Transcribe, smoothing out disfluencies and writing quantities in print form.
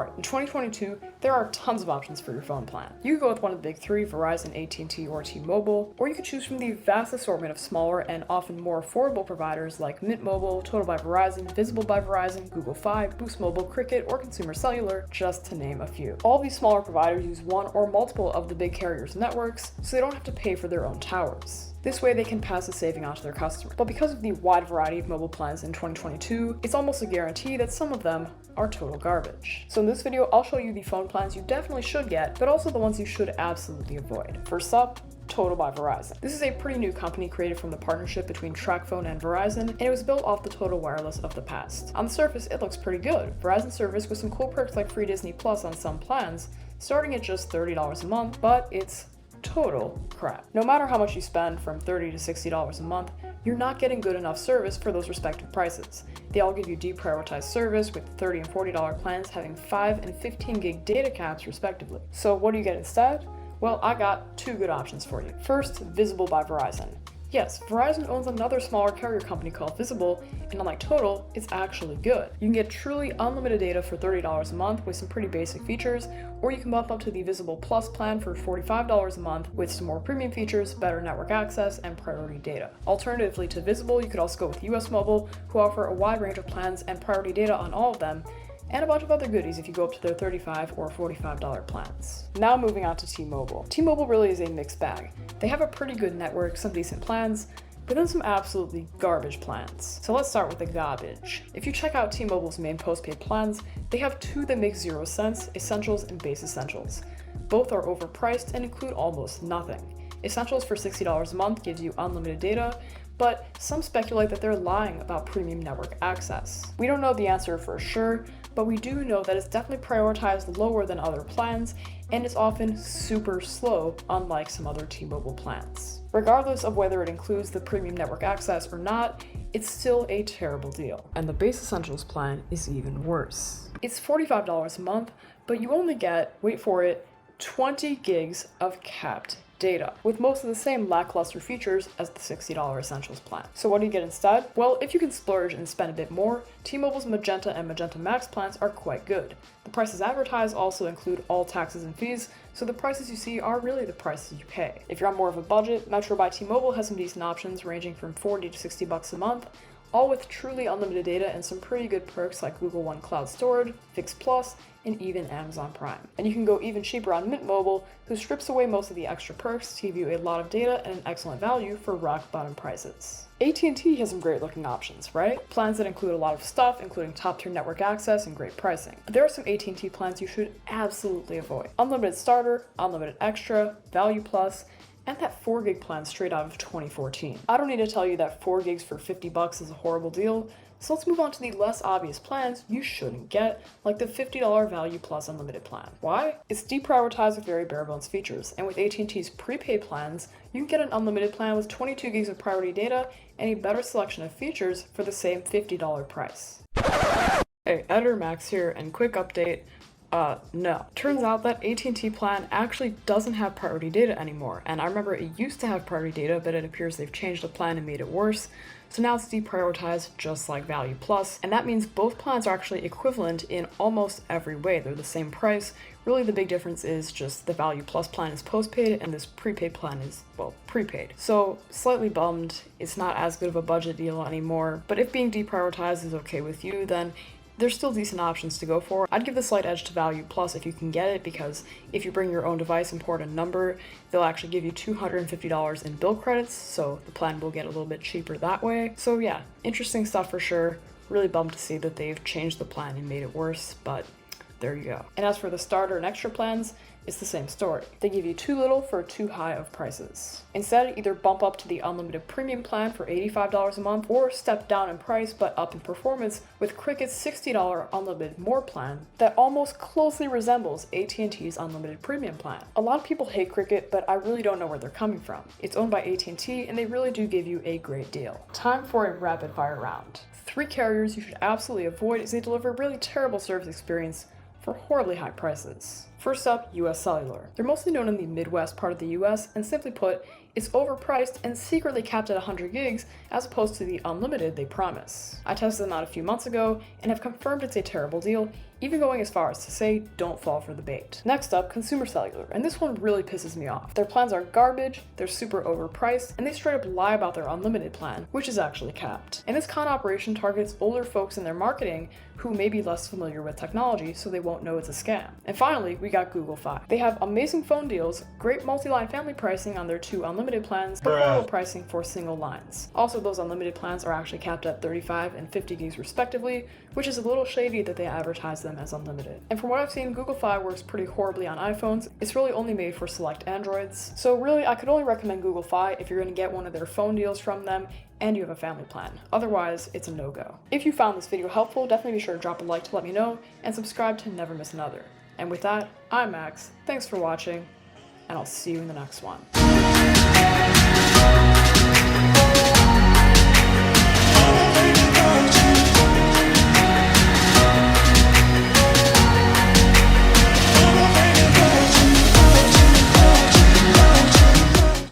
start. In 2022, there are tons of options for your phone plan. You could go with one of the big three, Verizon, AT&T, or T-Mobile, or you could choose from the vast assortment of smaller and often more affordable providers like Mint Mobile, Total by Verizon, Visible by Verizon, Google Fi, Boost Mobile, Cricket, or Consumer Cellular, just to name a few. All these smaller providers use one or multiple of the big carriers' networks, so they don't have to pay for their own towers. This way they can pass the saving on to their customers. But because of the wide variety of mobile plans in 2022, it's almost a guarantee that some of them are total garbage. So in this video, I'll show you the phone plans you definitely should get, but also the ones you should absolutely avoid. First up, Total by Verizon. This is a pretty new company created from the partnership between TracFone and Verizon, and it was built off the Total Wireless of the past. On the surface, it looks pretty good. Verizon service with some cool perks like free Disney Plus on some plans, starting at just $30 a month, but it's total crap. No matter how much you spend, from $30 to $60 a month, you're not getting good enough service for those respective prices. They all give you deprioritized service with $30 and $40 plans having 5 and 15 gig data caps respectively. So what do you get instead? Well, I got two good options for you. First, Visible by Verizon. Yes, Verizon owns another smaller carrier company called Visible, and unlike Total, it's actually good. You can get truly unlimited data for $30 a month with some pretty basic features, or you can bump up to the Visible Plus plan for $45 a month with some more premium features, better network access, and priority data. Alternatively to Visible, you could also go with US Mobile, who offer a wide range of plans and priority data on all of them, and a bunch of other goodies if you go up to their $35 or $45 plans. Now moving on to T-Mobile. T-Mobile really is a mixed bag. They have a pretty good network, some decent plans, but then some absolutely garbage plans. So let's start with the garbage. If you check out T-Mobile's main postpaid plans, they have two that make zero sense, Essentials and Base Essentials. Both are overpriced and include almost nothing. Essentials for $60 a month gives you unlimited data, but some speculate that they're lying about premium network access. We don't know the answer for sure, but we do know that it's definitely prioritized lower than other plans, and it's often super slow, unlike some other T-Mobile plans. Regardless of whether it includes the premium network access or not, it's still a terrible deal. And the Base Essentials plan is even worse. It's $45 a month, but you only get, wait for it, 20 gigs of capped data, with most of the same lackluster features as the $60 Essentials plan. So what do you get instead? Well, if you can splurge and spend a bit more, T-Mobile's Magenta and Magenta Max plans are quite good. The prices advertised also include all taxes and fees, so the prices you see are really the prices you pay. If you're on more of a budget, Metro by T-Mobile has some decent options ranging from $40 to $60 a month, all with truly unlimited data and some pretty good perks like Google One Cloud Storage, Fix Plus, and even Amazon Prime. And you can go even cheaper on Mint Mobile, who strips away most of the extra perks to give you a lot of data and an excellent value for rock bottom prices. AT&T has some great looking options, right? Plans that include a lot of stuff, including top tier network access and great pricing. But there are some AT&T plans you should absolutely avoid. Unlimited Starter, Unlimited Extra, Value Plus, and that 4 gig plan straight out of 2014. I don't need to tell you that 4 gigs for $50 is a horrible deal, so let's move on to the less obvious plans you shouldn't get, like the $50 Value Plus Unlimited plan. Why? It's deprioritized with very bare bones features, and with AT&T's prepaid plans, you can get an unlimited plan with 22 gigs of priority data and a better selection of features for the same $50 price. Hey, Editor Max here, and quick update. No. Turns out that AT&T plan actually doesn't have priority data anymore, and I remember it used to have priority data, but it appears they've changed the plan and made it worse, so now it's deprioritized just like Value Plus, and that means both plans are actually equivalent in almost every way. They're the same price. Really the big difference is just the Value Plus plan is postpaid and this prepaid plan is, well, prepaid. So slightly bummed, it's not as good of a budget deal anymore, but if being deprioritized is okay with you, then there's still decent options to go for. I'd give the slight edge to Value Plus if you can get it, because if you bring your own device and port a number, they'll actually give you $250 in bill credits, so the plan will get a little bit cheaper that way. So yeah, interesting stuff for sure. Really bummed to see that they've changed the plan and made it worse, but there you go. And as for the starter and extra plans, it's the same story. They give you too little for too high of prices. Instead, either bump up to the unlimited premium plan for $85 a month, or step down in price but up in performance with Cricket's $60 unlimited more plan that almost closely resembles AT&T's unlimited premium plan. A lot of people hate Cricket, but I really don't know where they're coming from. It's owned by AT&T, and they really do give you a great deal. Time for a rapid fire round. 3 carriers you should absolutely avoid as they deliver really terrible service experience for horribly high prices. First up, US Cellular. They're mostly known in the Midwest part of the US, and simply put, it's overpriced and secretly capped at 100 gigs as opposed to the unlimited they promise. I tested them out a few months ago and have confirmed it's a terrible deal, even going as far as to say don't fall for the bait. Next up, Consumer Cellular, and this one really pisses me off. Their plans are garbage, they're super overpriced, and they straight up lie about their unlimited plan, which is actually capped. And this con operation targets older folks in their marketing who may be less familiar with technology, so they won't know it's a scam. And finally, we got Google Fi. They have amazing phone deals, great multi-line family pricing on their 2 unlimited plans, but horrible pricing for single lines. Also, those unlimited plans are actually capped at 35 and 50 gigs respectively, which is a little shady that they advertise them as unlimited. And from what I've seen, Google Fi works pretty horribly on iPhones. It's really only made for select Androids. So really, I could only recommend Google Fi if you're going to get one of their phone deals from them and you have a family plan. Otherwise, it's a no-go. If you found this video helpful, definitely be sure to drop a like to let me know, and subscribe to never miss another. And with that, I'm Max, thanks for watching, and I'll see you in the next one.